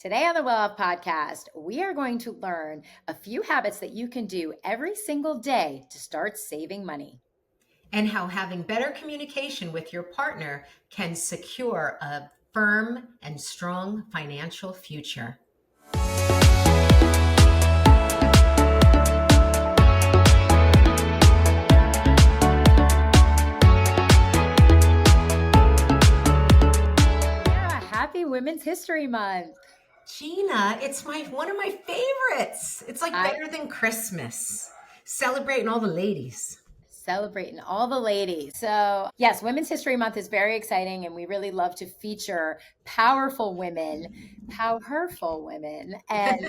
Today on the Welloff Podcast, we are going to learn a few habits that you can do every single day to start saving money. And how having better communication with your partner can secure a firm and strong financial future. Yeah, happy Women's History Month. Gina, it's one of my favorites. It's like better than Christmas. Celebrating all the ladies. Celebrating all the ladies. So yes, Women's History Month is very exciting, and we really love to feature powerful women, PowHERful women, and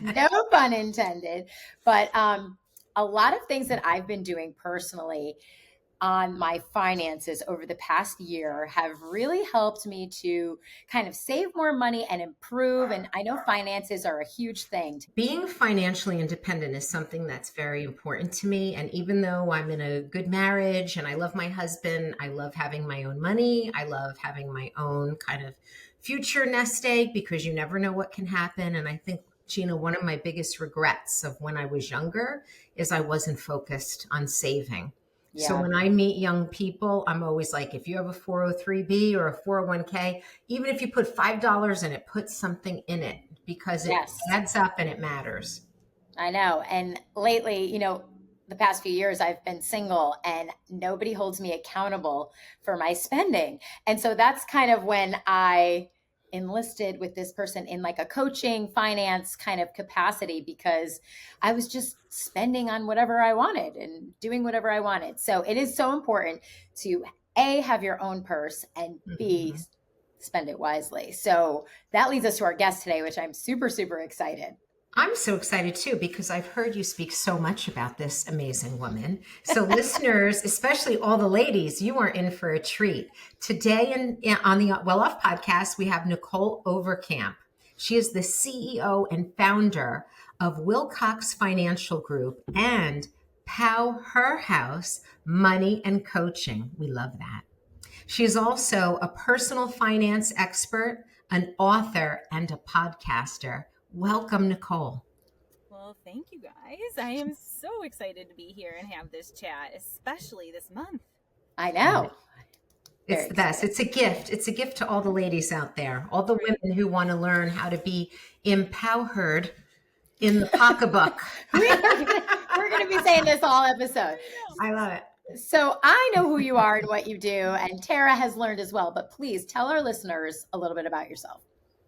no pun intended, but a lot of things that I've been doing personally on my finances over the past year have really helped me to kind of save more money and improve. And I know finances are a huge thing. Being financially independent is something that's very important to me. And even though I'm in a good marriage and I love my husband, I love having my own money. I love having my own kind of future nest egg because you never know what can happen. And I think, Gina, one of my biggest regrets of when I was younger is I wasn't focused on saving. Yeah. So when I meet young people, I'm always like, if you have a 403B or a 401k, even if you put $5 in it, put something in it because it adds up and it matters. I know. And lately, the past few years, I've been single and nobody holds me accountable for my spending. And so that's kind of when I enlisted with this person in like a coaching finance kind of capacity, because I was just spending on whatever I wanted and doing whatever I wanted. So it is so important to A, have your own purse, and B, spend it wisely. So that leads us to our guest today, which I'm super, super excited. I'm so excited too, because I've heard you speak so much about this amazing woman. So listeners, especially all the ladies, you are in for a treat. Today on the Welloff Podcast, we have Nicholle Overkamp. She is the CEO and founder of Wilcox Financial Group and PowHERhouse Money and Coaching. We love that. She is also a personal finance expert, an author, and a podcaster. Welcome, Nicholle. Well, thank you guys. I am so excited to be here and have this chat, especially this month. I know. It's the best. It's a gift. It's a gift to all the ladies out there, all the women who want to learn how to be empowered in the pocketbook. We're going to be saying this all episode. I love it. So I know who you are and what you do, and Tara has learned as well, but please tell our listeners a little bit about yourself.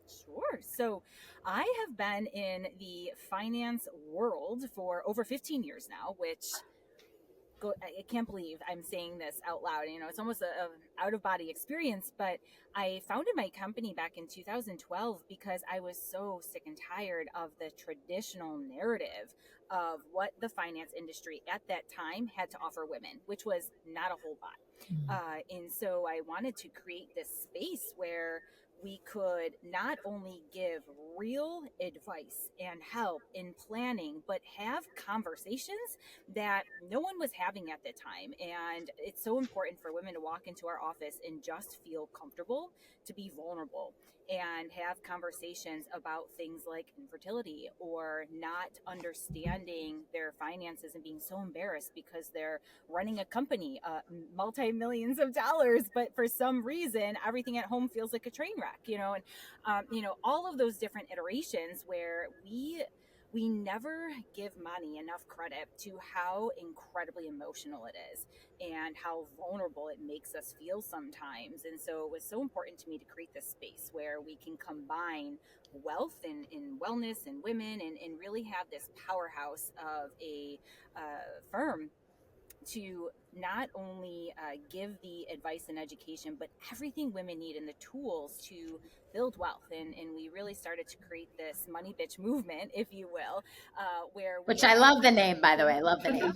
Sure. So I have been in the finance world for over 15 years now, which I can't believe I'm saying this out loud. It's almost an out-of-body experience, but I founded my company back in 2012 because I was so sick and tired of the traditional narrative of what the finance industry at that time had to offer women, which was not a whole lot. And so I wanted to create this space where we could not only give real advice and help in planning, but have conversations that no one was having at the time. And it's so important for women to walk into our office and just feel comfortable, to be vulnerable, and have conversations about things like infertility or not understanding their finances and being so embarrassed because they're running a company, multi-millions of dollars, but for some reason, everything at home feels like a train wreck, and all of those different iterations where we never give money enough credit to how incredibly emotional it is and how vulnerable it makes us feel sometimes. And so it was so important to me to create this space where we can combine wealth and wellness and women and really have this powerhouse of a firm to not only give the advice and education, but everything women need and the tools to build wealth. And we really started to create this money bitch movement, if you will, which I love the name, by the way. I love the name.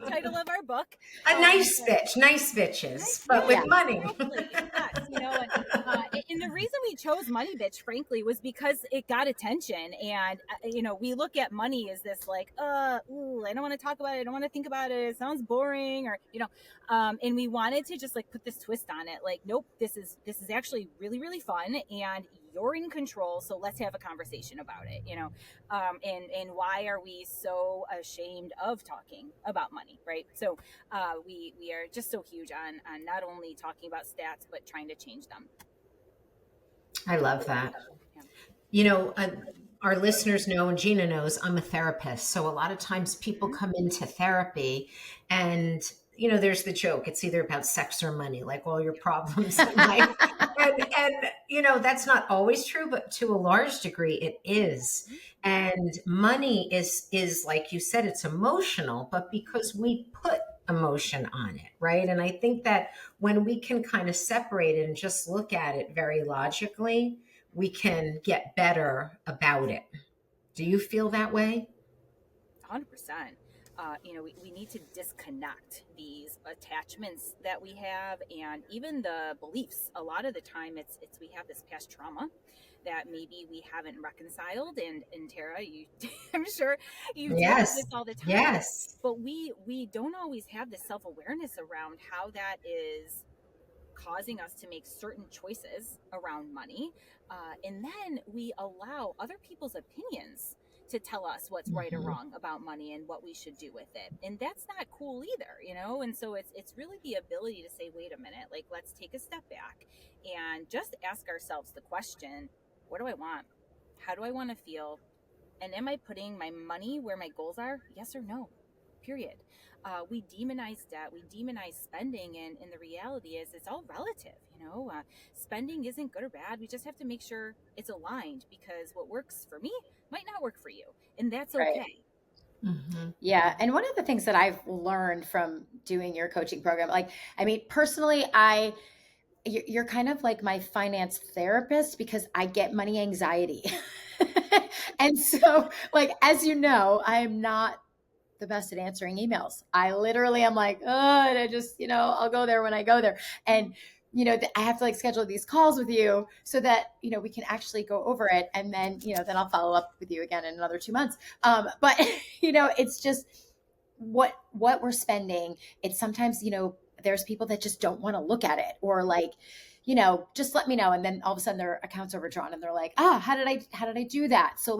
Title of our book. A nice bitch, nice bitches, but with money. Exactly. Yes, and the reason we chose money bitch, frankly, was because it got attention. And, we look at money as this like, I don't want to talk about it. I don't want to think about it. It sounds boring or, and we wanted to just like put this twist on it. Like, nope, this is actually really, really fun. And you're in control. So let's have a conversation about it, and why are we so ashamed of talking about money, right? So we are just so huge on not only talking about stats, but trying to change them. I love that. Yeah. You know, our listeners know, and Gina knows, I'm a therapist. So a lot of times people come into therapy and, there's the joke. It's either about sex or money, like all your problems in life. And that's not always true, but to a large degree it is. And money is like you said, it's emotional, but because we put emotion on it, right? And I think that when we can kind of separate it and just look at it very logically, we can get better about it. Do you feel that way? 100%. We need to disconnect these attachments that we have, and even the beliefs. A lot of the time it's we have this past trauma that maybe we haven't reconciled. And Tara, I'm sure you deal with this all the time. Yes. But we don't always have this self-awareness around how that is causing us to make certain choices around money. And then we allow other people's opinions to tell us what's right or wrong about money and what we should do with it. And that's not cool either, And so it's really the ability to say, wait a minute, like, let's take a step back and just ask ourselves the question, what do I want? How do I want to feel? And am I putting my money where my goals are? Yes or no? Period. We demonize debt, we demonize spending, and the reality is it's all relative. Spending isn't good or bad. We just have to make sure it's aligned, because what works for me might not work for you, and that's okay. Right. Mm-hmm. Yeah. And one of the things that I've learned from doing your coaching program, personally, you're kind of like my finance therapist, because I get money anxiety. And so, as you know, I'm not the best at answering emails. I literally am like, I just, I'll go there when I go there. And, I have to schedule these calls with you so that, we can actually go over it. And then, then I'll follow up with you again in another 2 months. But, it's just what we're spending. It's sometimes, there's people that just don't want to look at it, or just let me know. And then all of a sudden their account's overdrawn and they're like, how did I do that? So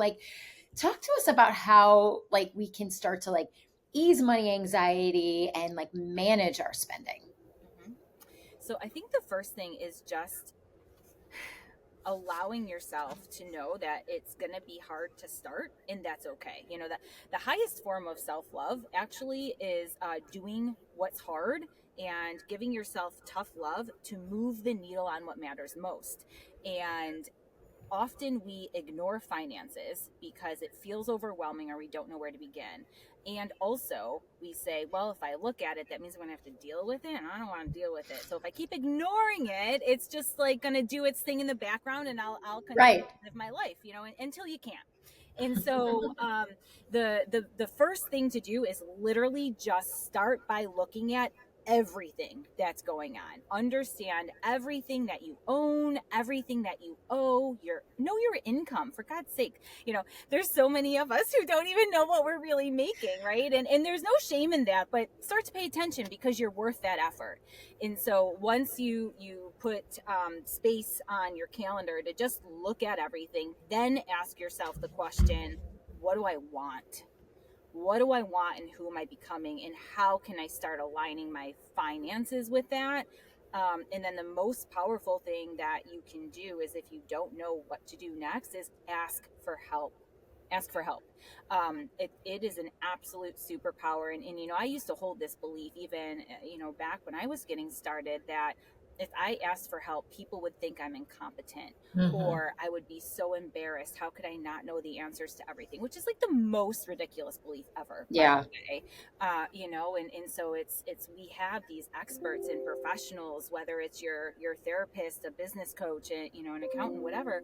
talk to us about how we can start to ease money anxiety and manage our spending. So I think the first thing is just allowing yourself to know that it's going to be hard to start, and that's okay. That the highest form of self-love actually is doing what's hard and giving yourself tough love to move the needle on what matters most. And often we ignore finances because it feels overwhelming or we don't know where to begin. And also we say, well, if I look at it, that means I'm going to have to deal with it, and I don't want to deal with it. So if I keep ignoring it, it's just going to do its thing in the background, and I'll continue to live my life, until you can't. And so the first thing to do is literally just start by looking at everything that's going on. Understand everything that you own, everything that you owe, know your income, for God's sake. There's so many of us who don't even know what we're really making, right? And there's no shame in that, but start to pay attention, because you're worth that effort. And so once you put space on your calendar to just look at everything, then ask yourself the question, what do I want? What do I want, and who am I becoming, and how can I start aligning my finances with that? And then the most powerful thing that you can do is, if you don't know what to do next, is ask for help. Ask for help. It is an absolute superpower. And I used to hold this belief even, back when I was getting started, that if I asked for help, people would think I'm incompetent, or I would be so embarrassed. How could I not know the answers to everything? Which is the most ridiculous belief ever. Yeah. And so it's we have these experts and professionals, whether it's your therapist, a business coach, an accountant, whatever.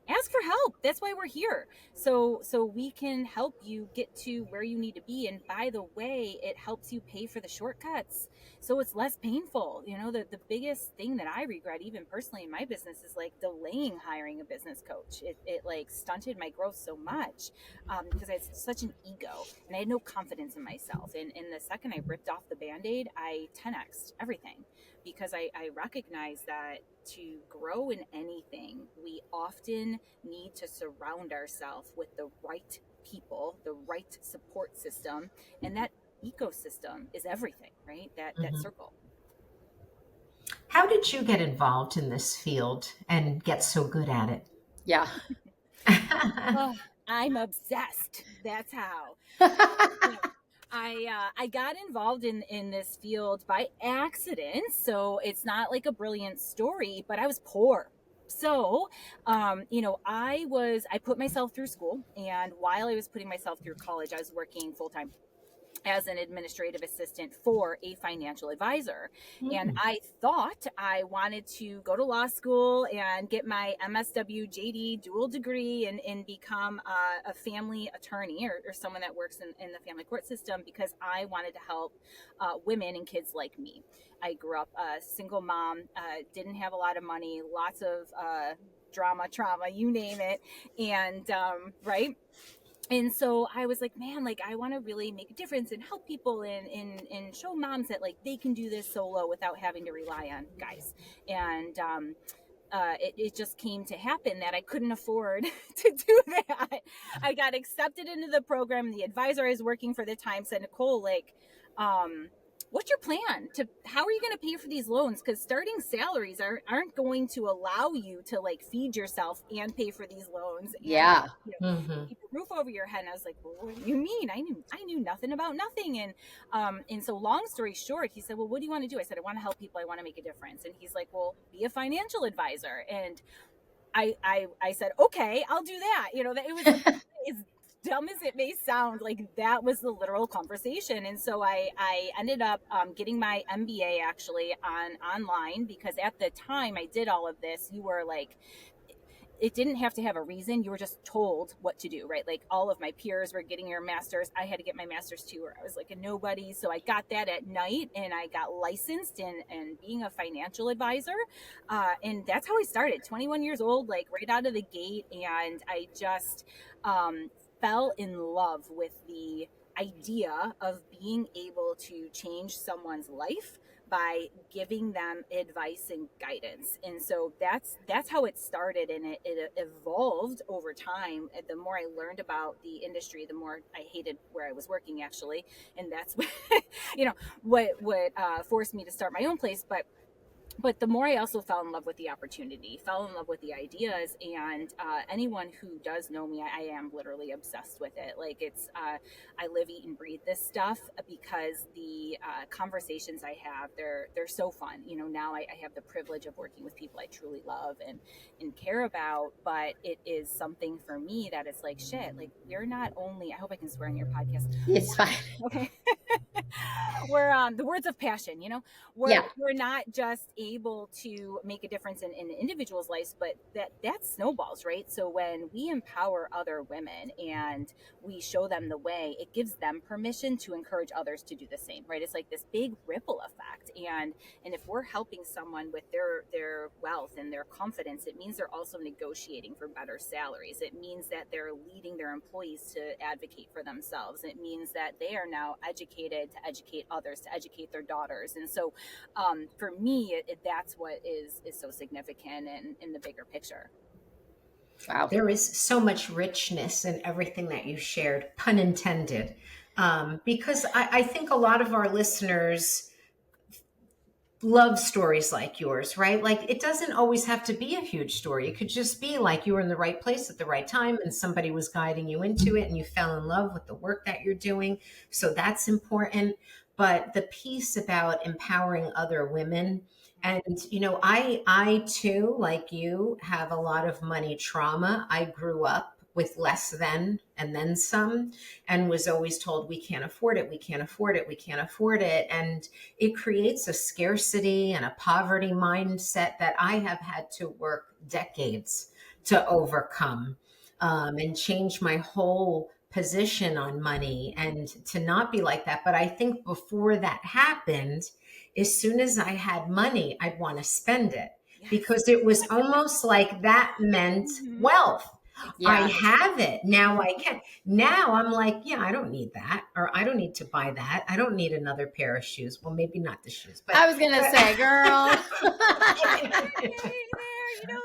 Ask for help. That's why we're here. So we can help you get to where you need to be. And by the way, it helps you pay for the shortcuts, so it's less painful. The biggest thing that I regret, even personally in my business, is delaying hiring a business coach. It stunted my growth so much, because I had such an ego and I had no confidence in myself. And the second I ripped off the Band-Aid, I 10x'd everything, because I recognized that to grow in anything, we often need to surround ourselves with the right people, the right support system, and that ecosystem is everything, right? That Mhm. circle. How did you get involved in this field and get so good at it? Yeah. Oh, I'm obsessed. That's how. You know, I got involved in this field by accident, so it's not like a brilliant story, but I was poor. So, I put myself through school, and while I was putting myself through college, I was working full time as an administrative assistant for a financial advisor. And Mm. I thought I wanted to go to law school and get my MSW JD dual degree and become a family attorney or someone that works in the family court system, because I wanted to help women and kids like me. I grew up a single mom, didn't have a lot of money, lots of drama, trauma, you name it. And right. And so I was like, man, like I want to really make a difference and help people and show moms that like they can do this solo without having to rely on guys. And it just came to happen that I couldn't afford to do that. I got accepted into the program. The advisor I was working for the time said, Nicholle, like, what's your plan to, how are you going to pay for these loans? Because starting salaries aren't going to allow you to like feed yourself and pay for these loans and Yeah. Mhm. keep a roof over your head. And I was like, well, what do you mean? I knew nothing about nothing. And so long story short, he said, well, what do you want to do? I said, I want to help people. I want to make a difference. And he's like, well, be a financial advisor. And I said, okay, I'll do that. You know, that it was as dumb as it may sound, like that was the literal conversation. And so I ended up getting my MBA actually online, because at the time I did all of this, you were like, it didn't have to have a reason. You were just told what to do, right? Like all of my peers were getting their masters. I had to get my master's too, where I was like a nobody. So I got that at night and I got licensed and being a financial advisor. And that's how I started, 21 years old, like right out of the gate. And I just fell in love with the idea of being able to change someone's life by giving them advice and guidance. And so that's how it started, and it evolved over time. The more I learned about the industry, the more I hated where I was working actually. And that's what what forced me to start my own place. But the more I also fell in love with the opportunity, fell in love with the ideas, and anyone who does know me, I am literally obsessed with it. Like it's, I live, eat, and breathe this stuff, because the conversations I have, they're so fun. You know, now I have the privilege of working with people I truly love and care about, but it is something for me that it's like, shit, like we're not only, I hope I can swear on your podcast. It's fine. Okay. We're the words of passion, Yeah. we're not just able to make a difference in individuals' lives, but that snowballs, right? So when we empower other women and we show them the way, it gives them permission to encourage others to do the same, right? It's like this big ripple effect. And if we're helping someone with their wealth and their confidence, it means they're also negotiating for better salaries. It means that they're leading their employees to advocate for themselves. It means that they are now educated to educate others, to educate their daughters. And so for me, that's what is so significant in the bigger picture. Wow. There is so much richness in everything that you shared, pun intended, because I think a lot of our listeners love stories like yours, right? Like it doesn't always have to be a huge story. It could just be like you were in the right place at the right time and somebody was guiding you into it and you fell in love with the work that you're doing. So that's important. But the piece about empowering other women, and I too, like you, have a lot of money trauma. I grew up with less than and then some, and was always told we can't afford it, we can't afford it, we can't afford it. And it creates a scarcity and a poverty mindset that I have had to work decades to overcome, and change my whole position on money and to not be like that. But I think before that happened, as soon as I had money, I'd want to spend it, Yes. because it was almost like that meant wealth. I Yeah. have it. Now I can. Now I'm like, yeah, I don't need that. Or I don't need to buy that. I don't need another pair of shoes. Well, maybe not the shoes, but I was going to say, girl.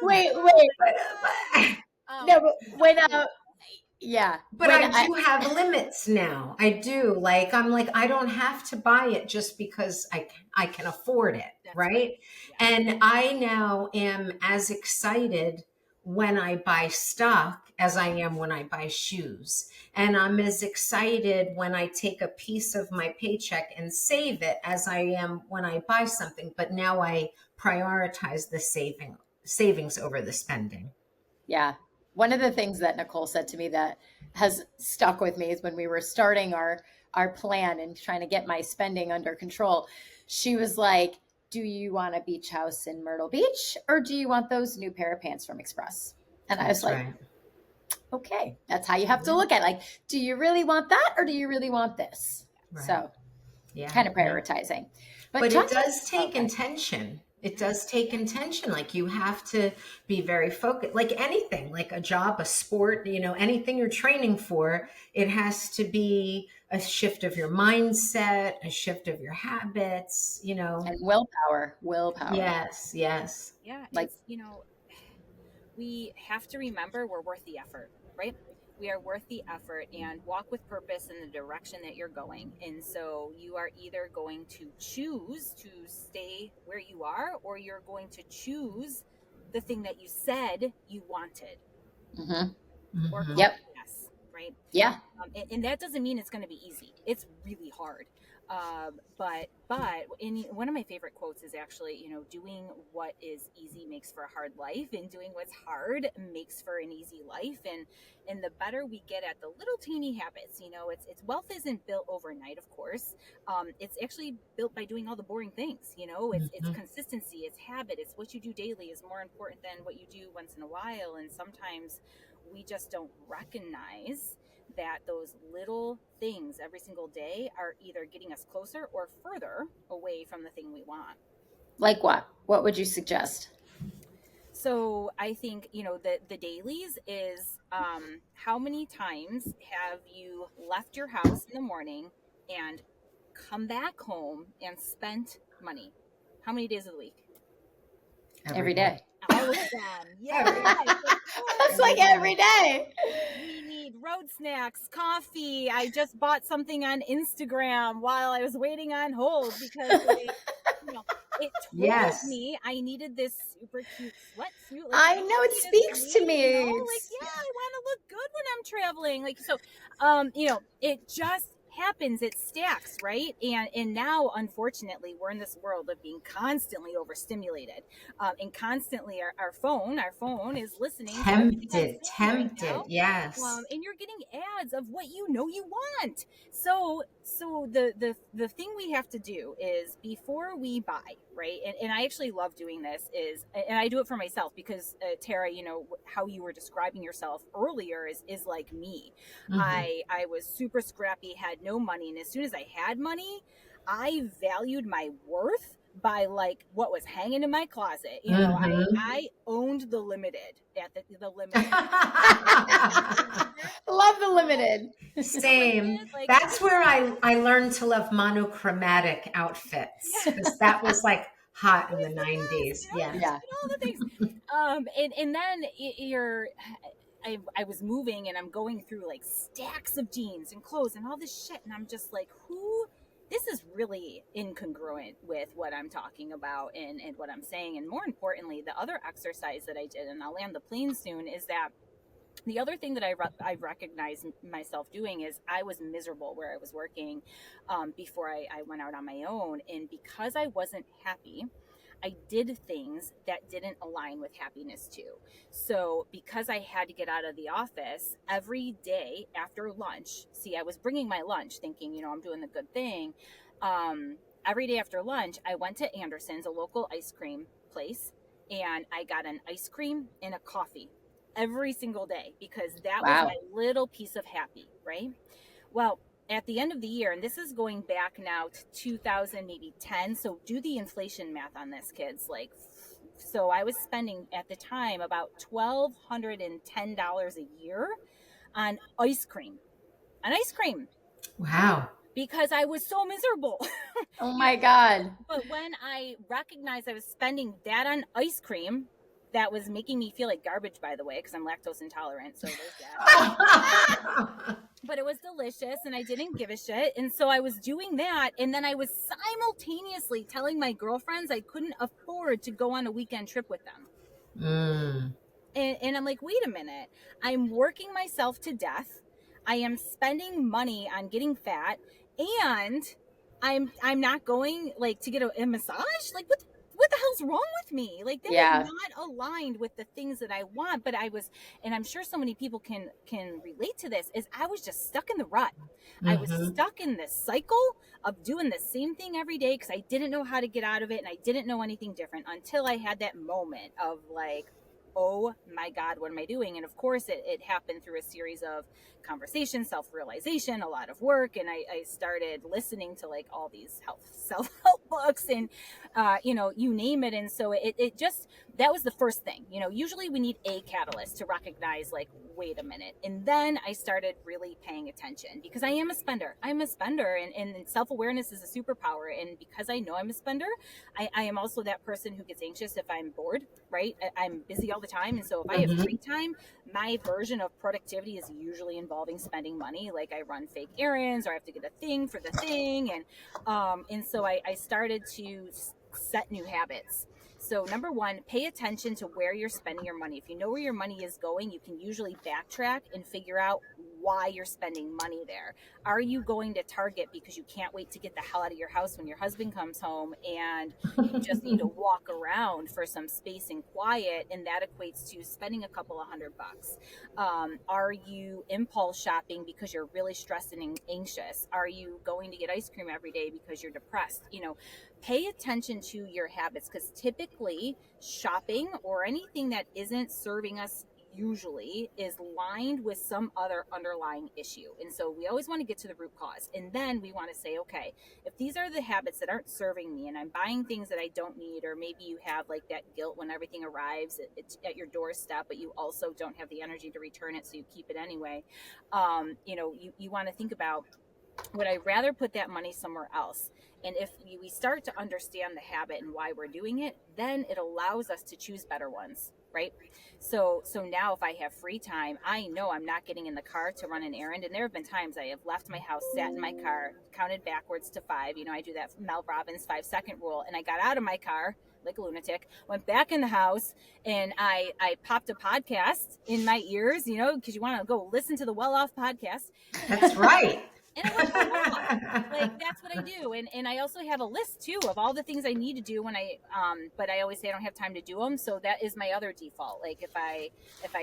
Wait, wait. No, but when, yeah. But I do have limits now. I do. Like, I'm like, I don't have to buy it just because I can afford it. Right. Yeah. And I now am as excited when I buy stock as I am when I buy shoes. And I'm as excited when I take a piece of my paycheck and save it as I am when I buy something. But now I prioritize the savings over the spending. Yeah. One of the things that Nicholle said to me that has stuck with me is when we were starting our plan and trying to get my spending under control. She was like, do you want a beach house in Myrtle Beach or do you want those new pair of pants from Express? And I was like, right. Okay, that's how you have to look at it. Like, do you really want that or do you really want this? Right. So Yeah. kind of prioritizing. But it does take intention. It does take intention. Like you have to be very focused, like anything, like a job, a sport, anything you're training for, it has to be a shift of your mindset, a shift of your habits, And willpower. Yes. Yeah. Like, we have to remember we're worth the effort, right? We are worth the effort and walk with purpose in the direction that you're going. And so you are either going to choose to stay where you are, or you're going to choose the thing that you said you wanted. Or Yep. yes, right? Yeah. And that doesn't mean it's going to be easy. It's really hard. But one of my favorite quotes is actually, doing what is easy makes for a hard life, and doing what's hard makes for an easy life. And the better we get at the little teeny habits, it's wealth isn't built overnight, of course. It's actually built by doing all the boring things. It's consistency, it's habit, it's what you do daily is more important than what you do once in a while. And sometimes we just don't recognize that those little things every single day are either getting us closer or further away from the thing we want. Like what? What would you suggest? So I think, the dailies is how many times have you left your house in the morning and come back home and spent money? How many days of the week? Every day. All of them. Yeah. That's like every day. We need road snacks, coffee. I just bought something on Instagram while I was waiting on hold because it told me I needed this super cute sweatsuit. Like, I know, it speaks to me. I want to look good when I'm traveling. Like, so, it just happens. It stacks, right? And now, unfortunately, we're in this world of being constantly overstimulated, and constantly our phone is listening. Tempted, yes. And you're getting ads of what you want. So the thing we have to do is before we buy, right? And I actually love doing this and I do it for myself because Tara, how you were describing yourself earlier is like me. I was super scrappy, had no money, and as soon as I had money, I valued my worth by like what was hanging in my closet. I owned the limited at the limited. Love the limited. Same. That's where I learned to love monochromatic outfits because that was like hot in the 90s. Yeah. All the things. And then I was moving and I'm going through like stacks of jeans and clothes and all this shit. And I'm just like, this is really incongruent with what I'm talking about and what I'm saying. And more importantly, the other exercise that I did, and I'll land the plane soon, is that the other thing that I recognized myself doing is I was miserable where I was working before I went out on my own. And because I wasn't happy, I did things that didn't align with happiness too. So because I had to get out of the office every day after lunch, I was bringing my lunch thinking, I'm doing the good thing. Every day after lunch, I went to Anderson's, a local ice cream place, and I got an ice cream and a coffee every single day because that was my little piece of happy, right? Well, at the end of the year, and this is going back now to 2000, maybe 10. So do the inflation math on this, kids. Like So I was spending at the time about $1,210 a year on ice cream. Wow. Because I was so miserable. Oh my God. But when I recognized I was spending that on ice cream, that was making me feel like garbage, by the way, because I'm lactose intolerant. So there's that. But it was delicious and I didn't give a shit. And so I was doing that. And then I was simultaneously telling my girlfriends I couldn't afford to go on a weekend trip with them. And I'm like, wait a minute. I'm working myself to death. I am spending money on getting fat, and I'm not going like to get a massage. Like what the hell's wrong with me? Like that Yeah. is not aligned with the things that I want. But I was, and I'm sure so many people can relate to this, is I was just stuck in the rut. I was stuck in this cycle of doing the same thing every day because I didn't know how to get out of it, and I didn't know anything different until I had that moment of like, oh my God, what am I doing? And of course it happened through a series of conversations, self-realization, a lot of work. And I started listening to like all these self-help books and, you name it. And so it just, that was the first thing. Usually we need a catalyst to recognize like, wait a minute. And then I started really paying attention because I am a spender. I'm a spender, and self-awareness is a superpower. And because I know I'm a spender, I am also that person who gets anxious if I'm bored, right? I'm busy all the time. And so if I have free time, my version of productivity is usually involving spending money. Like I run fake errands, or I have to get a thing for the thing. And so I started to set new habits. So number one, pay attention to where you're spending your money. If you know where your money is going, you can usually backtrack and figure out why you're spending money there. Are you going to Target because you can't wait to get the hell out of your house when your husband comes home and you just need to walk around for some space and quiet, and that equates to spending a couple of $100? Are you impulse shopping because you're really stressed and anxious? Are you going to get ice cream every day because you're depressed? Pay attention to your habits, because typically shopping or anything that isn't serving us usually is lined with some other underlying issue. And so we always want to get to the root cause. And then we want to say, okay, if these are the habits that aren't serving me and I'm buying things that I don't need, or maybe you have like that guilt when everything arrives at your doorstep, but you also don't have the energy to return it, so you keep it anyway. You want to think about, would I rather put that money somewhere else? And if we start to understand the habit and why we're doing it, then it allows us to choose better ones, right? So now if I have free time, I know I'm not getting in the car to run an errand. And there have been times I have left my house, sat in my car, counted backwards to 5. I do that Mel Robbins 5-second rule. And I got out of my car like a lunatic, went back in the house, and I popped a podcast in my ears, because you want to go listen to the Welloff Podcast. That's right. And I went for a walk. Like that's what I do. And I also have a list too of all the things I need to do when but I always say I don't have time to do them. So that is my other default. Like if I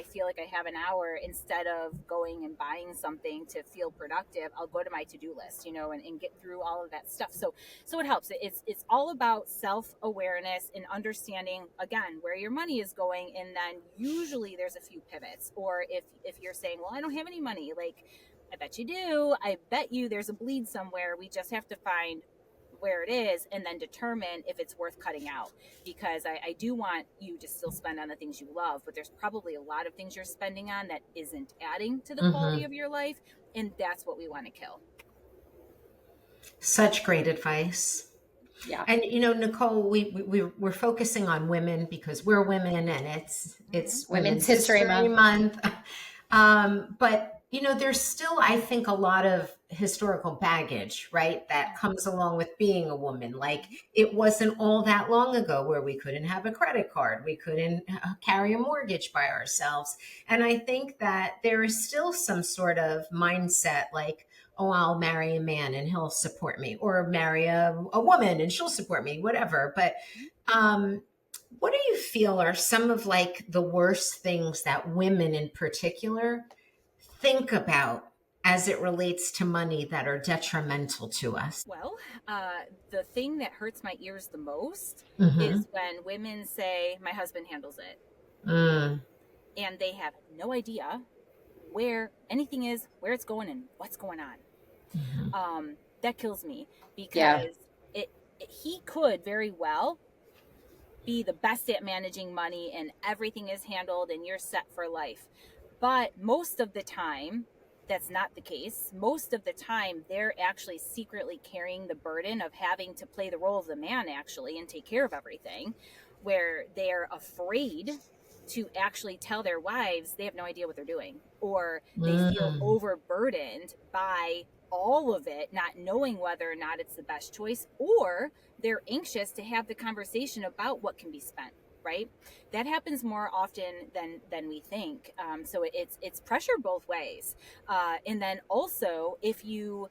feel like I have an hour, instead of going and buying something to feel productive, I'll go to my to-do list, and get through all of that stuff. So it helps. It's all about self-awareness and understanding, again, where your money is going. And then usually there's a few pivots. Or if you're saying, well, I don't have any money, like, I bet you do. I bet you there's a bleed somewhere. We just have to find where it is and then determine if it's worth cutting out. Because I do want you to still spend on the things you love, but there's probably a lot of things you're spending on that isn't adding to the quality of your life. And that's what we want to kill. Such great advice. Yeah. And Nicholle, we're focusing on women because we're women, and it's Women's History Month. But there's still, I think, a lot of historical baggage, right, that comes along with being a woman. Like, it wasn't all that long ago where we couldn't have a credit card, we couldn't carry a mortgage by ourselves. And I think that there is still some sort of mindset like, oh, I'll marry a man and he'll support me, or marry a woman and she'll support me, whatever. But what do you feel are some of like the worst things that women in particular think about as it relates to money that are detrimental to us? Well, the thing that hurts my ears the most is when women say, my husband handles it. And they have no idea where anything is, where it's going, and what's going on. That kills me, because he could very well be the best at managing money and everything is handled and you're set for life. But most of the time, that's not the case. Most of the time, they're actually secretly carrying the burden of having to play the role of the man, actually, and take care of everything, where they're afraid to actually tell their wives they have no idea what they're doing, or they feel overburdened by all of it, not knowing whether or not it's the best choice, or they're anxious to have the conversation about what can be spent. Right, that happens more often than we think. So it's pressure both ways, and then also if you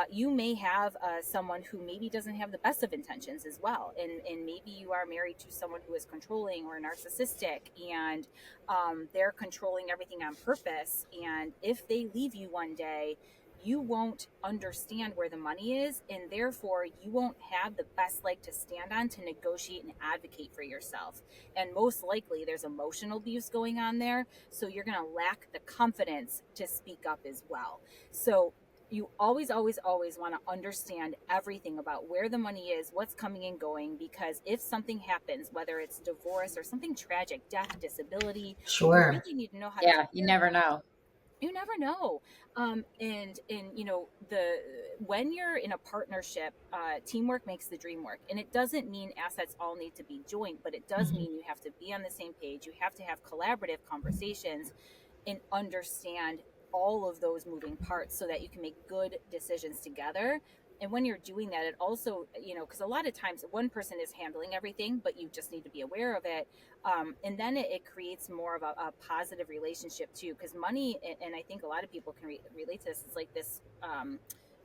you may have someone who maybe doesn't have the best of intentions as well, and maybe you are married to someone who is controlling or narcissistic, and they're controlling everything on purpose. And if they leave you one day, you won't understand where the money is, and therefore you won't have the best leg to stand on to negotiate and advocate for yourself. And most likely there's emotional abuse going on there, so you're going to lack the confidence to speak up as well. So you always want to understand everything about where the money is, what's coming and going, because if something happens, whether it's divorce or something tragic, death, disability, you really need to know how to. You never know. You never know. And you know, when you're in a partnership, teamwork makes the dream work. And it doesn't mean assets all need to be joint, but it does mean you have to be on the same page. You have to have collaborative conversations and understand all of those moving parts so that you can make good decisions together. And when you're doing that, it also, you know, because a lot of times one person is handling everything, but you just need to be aware of it. And then it creates more of a positive relationship too, because money, and I think a lot of people can relate to this, it's like this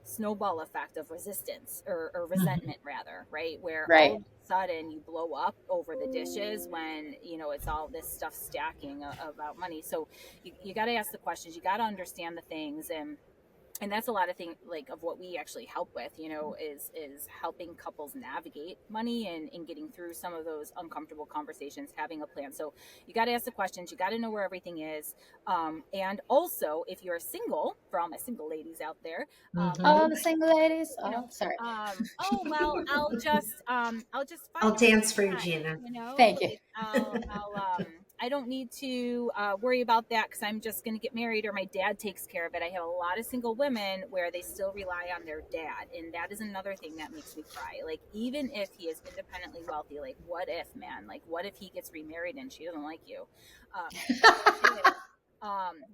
snowball effect of resistance or resentment rather, right? Where all of a sudden you blow up over the dishes when, you know, it's all this stuff stacking about money. So you got to ask the questions, you got to understand the things, and that's a lot of things like of what we actually help with, you know, is helping couples navigate money and getting through some of those uncomfortable conversations, having a plan. So you got to ask the questions, you got to know where everything is. And also if you're single, for all my single ladies out there, the single ladies. you know, Sorry. oh, well, I'll just I'll find dance for you, time, Gina. you know, Thank you. like I don't need to worry about that because I'm just going to get married or my dad takes care of it. I have a lot of single women where they still rely on their dad. And that is another thing that makes me cry. Like, even if he is independently wealthy, like, what if, man? Like, what if he gets remarried and she doesn't like you?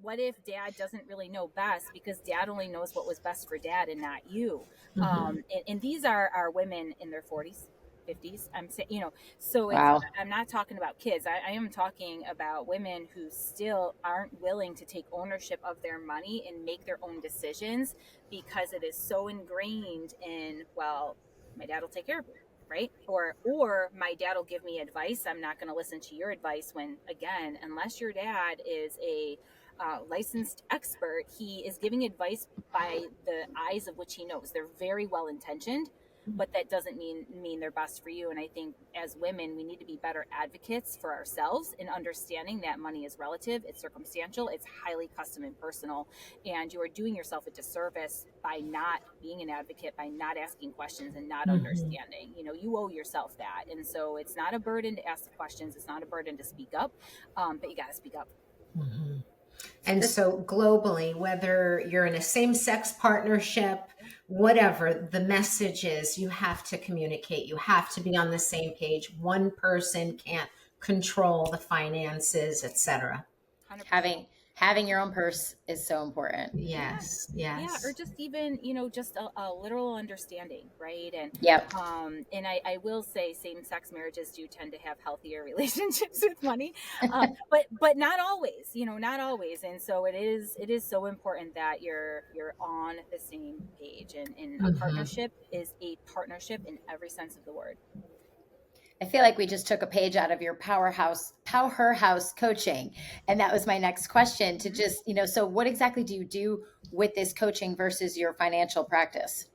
What if dad doesn't really know best because dad only knows what was best for dad and not you? And these are women in their 40s, 50s. I'm saying, you know, so Wow. I'm not talking about kids. I am talking about women who still aren't willing to take ownership of their money and make their own decisions because it is so ingrained in, well, my dad will take care of me. Right. Or my dad will give me advice. I'm not going to listen to your advice when, again, unless your dad is a licensed expert, he is giving advice by the eyes of which he knows. They're very well intentioned, but that doesn't mean they're best for you. And I think as women, we need to be better advocates for ourselves in understanding that money is relative, it's circumstantial, it's highly custom and personal, and you are doing yourself a disservice by not being an advocate, by not asking questions and not understanding. You know, you owe yourself that. And so it's not a burden to ask the questions, it's not a burden to speak up, but you got to speak up. And so globally, whether you're in a same-sex partnership, whatever, the message is you have to communicate. You have to be on the same page. One person can't control the finances, etc. 100%. Having your own purse is so important. Yes. Yeah, or just even, you know, just a literal understanding, right? And Yep. and I will say same-sex marriages do tend to have healthier relationships with money, but not always, you know, not always. And so it is so important that you're on the same page, and a partnership is a partnership in every sense of the word. I feel like we just took a page out of your PowHERhouse coaching. And that was my next question to just, you know, so what exactly do you do with this coaching versus your financial practice?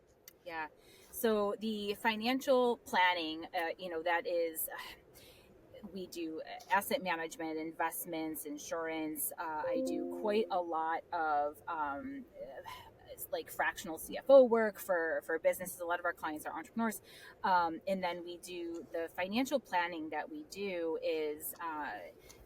Yeah. So the financial planning, you know, that is, we do asset management, investments, insurance. I do quite a lot of like fractional CFO work for businesses. A lot of our clients are entrepreneurs. And then we do the financial planning that we do is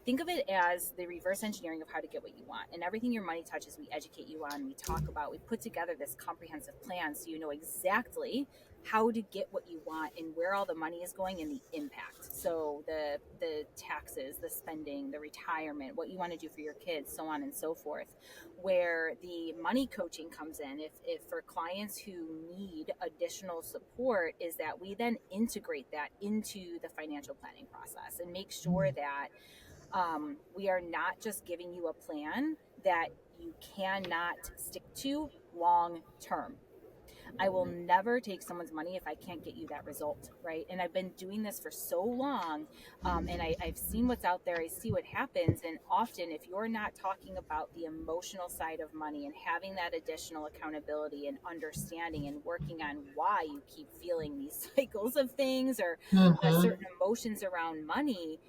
think of it as the reverse engineering of how to get what you want. And everything your money touches, we educate you on, we talk about, we put together this comprehensive plan so you know exactly how to get what you want and where all the money is going and the impact. So the taxes, the spending, the retirement, what you want to do for your kids, so on and so forth. Where the money coaching comes in, if for clients who need additional support, is that we then integrate that into the financial planning process and make sure that we are not just giving you a plan that you cannot stick to long term. I will never take someone's money if I can't get you that result, right? And I've been doing this for so long, and I've seen what's out there. I see what happens, and often if you're not talking about the emotional side of money and having that additional accountability and understanding and working on why you keep feeling these cycles of things or certain emotions around money,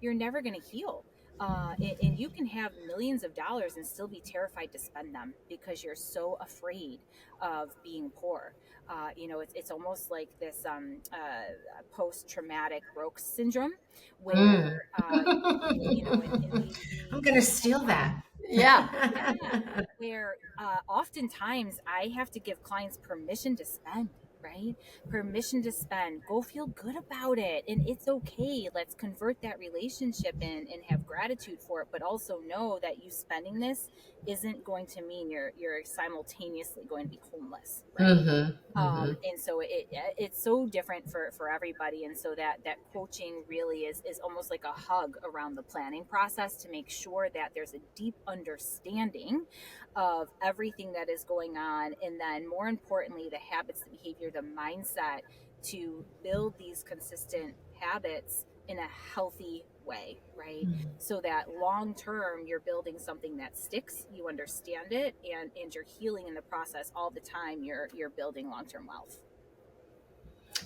you're never going to heal. And you can have millions of dollars and still be terrified to spend them because you're so afraid of being poor. It's almost like this post-traumatic broke syndrome where, I'm going to steal that. Yeah. Where oftentimes I have to give clients permission to spend, right? Permission to spend. Go feel good about it. And it's okay. Let's convert that relationship in and have gratitude for it, but also know that you spending this isn't going to mean you're simultaneously going to be homeless, right? And so it's so different for everybody. And so that coaching really is almost like a hug around the planning process to make sure that there's a deep understanding of everything that is going on. And then more importantly, the habits, the behavior, the mindset to build these consistent habits in a healthy way, right? So that long term you're building something that sticks, you understand it, and you're healing in the process all the time. You're building long-term wealth.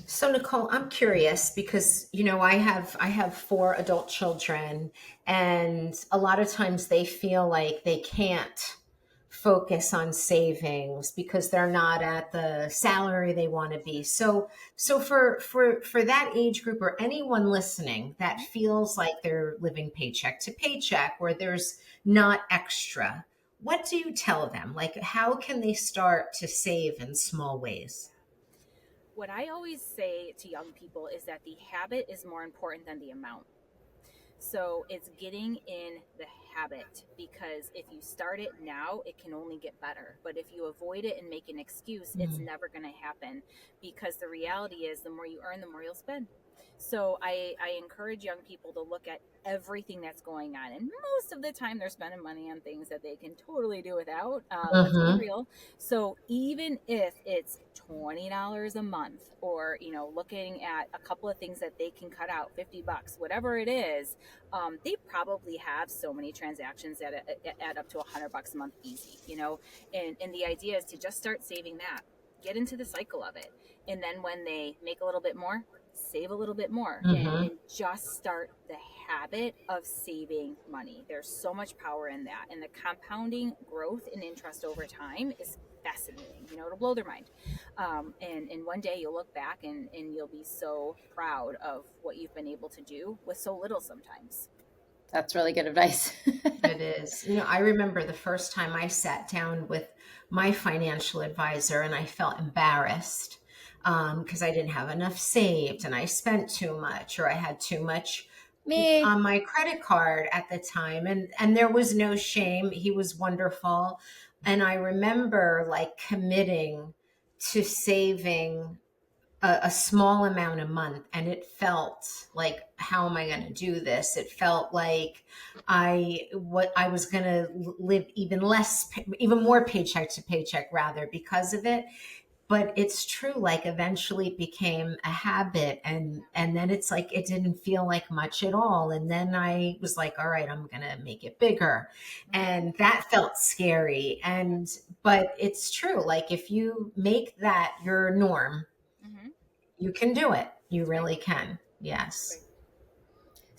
So Nicholle, I'm curious because I have 4 adult children, and a lot of times they feel like they can't focus on savings because they're not at the salary they want to be. So for that age group or anyone listening that feels like they're living paycheck to paycheck or there's not extra, what do you tell them? Like, how can they start to save in small ways? What I always say to young people is that the habit is more important than the amount. So it's getting in the habit, because if you start it now, it can only get better. But if you avoid it and make an excuse, it's never going to happen, because the reality is the more you earn, the more you'll spend. So I encourage young people to look at everything that's going on. And most of the time they're spending money on things that they can totally do without. Let's be real. So even if it's $20 a month, or, looking at a couple of things that they can cut out, $50, whatever it is, they probably have so many transactions that add up to $100 a month easy, and the idea is to just start saving that, get into the cycle of it. And then when they make a little bit more, save a little bit more, and just start the habit of saving money. There's so much power in that, and the compounding growth and interest over time is fascinating. It'll blow their mind, and one day you'll look back and you'll be so proud of what you've been able to do with so little sometimes. That's really good advice. It is. I remember the first time I sat down with my financial advisor and I felt embarrassed because I didn't have enough saved and I spent too much, or I had too much on my credit card at the time. And there was no shame. He was wonderful. And I remember committing to saving a small amount a month, and it felt like, how am I going to do this? It felt like I was going to live even more paycheck to paycheck rather because of it. But it's true, eventually it became a habit, and then it's like it didn't feel like much at all. And then I was like, all right, I'm gonna make it bigger. And that felt scary. But it's true. If you make that your norm, you can do it. You really can. Yes.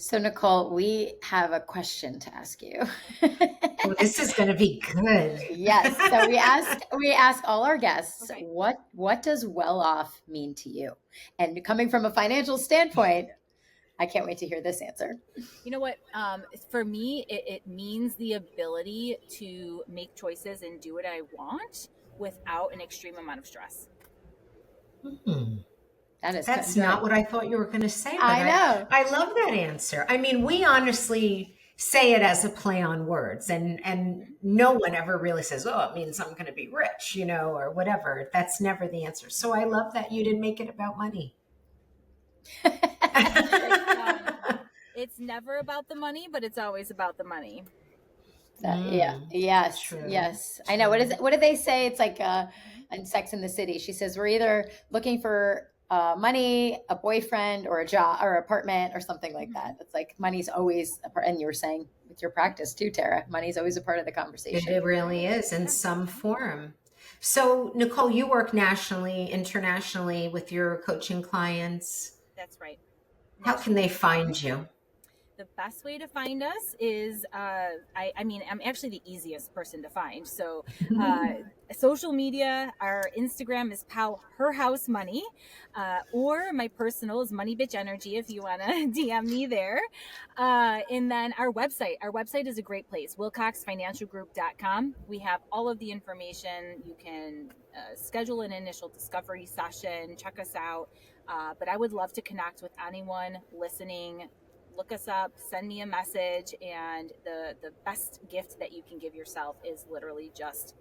So, Nicholle, we have a question to ask you. Oh, this is going to be good. Yes. So we ask all our guests, Okay. what does well-off mean to you? And coming from a financial standpoint, I can't wait to hear this answer. You know what? For me, it means the ability to make choices and do what I want without an extreme amount of stress. That's not what I thought you were going to say. But I know. I love that answer. I mean, we honestly say it as a play on words, and no one ever really says, "Oh, it means I'm going to be rich," or whatever. That's never the answer. So I love that you didn't make it about money. It's never about the money, but it's always about the money. Yes. True. Yes. I know. What do they say? It's like in Sex and the City. She says we're either looking for money, a boyfriend, or a job, or apartment, or something like that. It's like money's always a part. And you were saying with your practice too, Tara, money's always a part of the conversation. It really is in some form. So, Nicholle, you work nationally, internationally with your coaching clients. That's right. How can they find you? The best way to find us is, I mean, I'm actually the easiest person to find. So social media, our Instagram is PowHERhouse Money, or my personal is Money Bitch Energy if you want to DM me there. And then our website is a great place, wilcoxfinancialgroup.com. We have all of the information. You can schedule an initial discovery session, check us out. But I would love to connect with anyone listening. Look us up, send me a message, and the best gift that you can give yourself is literally just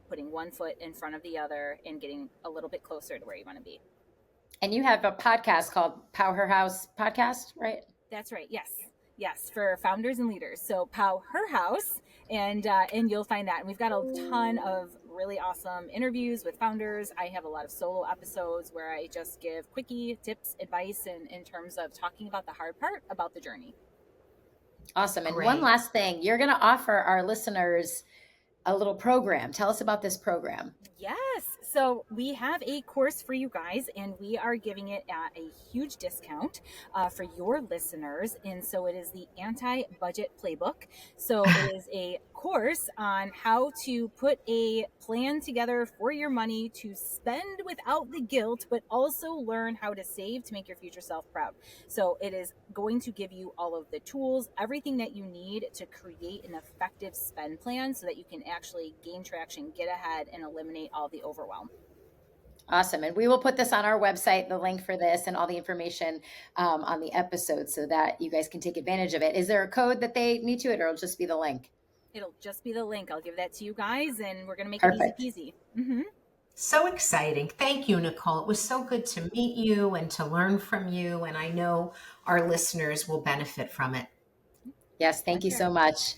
putting one foot in front of the other and getting a little bit closer to where you want to be. And you have a podcast called PowHERhouse Podcast, right? That's right. Yes, for founders and leaders. So PowHERhouse, and you'll find that. And we've got a ton of really awesome interviews with founders. I have a lot of solo episodes where I just give quickie tips, advice, in terms of talking about the hard part, about the journey. Awesome. And Great. one last thing, you're going to offer our listeners a little program. Tell us about this program. Yes. So we have a course for you guys, and we are giving it at a huge discount for your listeners. And so it is the Anti-Budget Playbook. So it is a course on how to put a plan together for your money to spend without the guilt, but also learn how to save to make your future self proud. So it is going to give you all of the tools, everything that you need to create an effective spend plan so that you can actually gain traction, get ahead, and eliminate all the overwhelm. Awesome. And we will put this on our website, the link for this and all the information on the episode so that you guys can take advantage of it. Is there a code that they need to it, or it'll just be the link? It'll just be the link. I'll give that to you guys, and we're going to make Perfect. it easy peasy. Mm-hmm. So exciting. Thank you, Nicholle. It was so good to meet you and to learn from you. And I know our listeners will benefit from it. Yes. Thank you so much.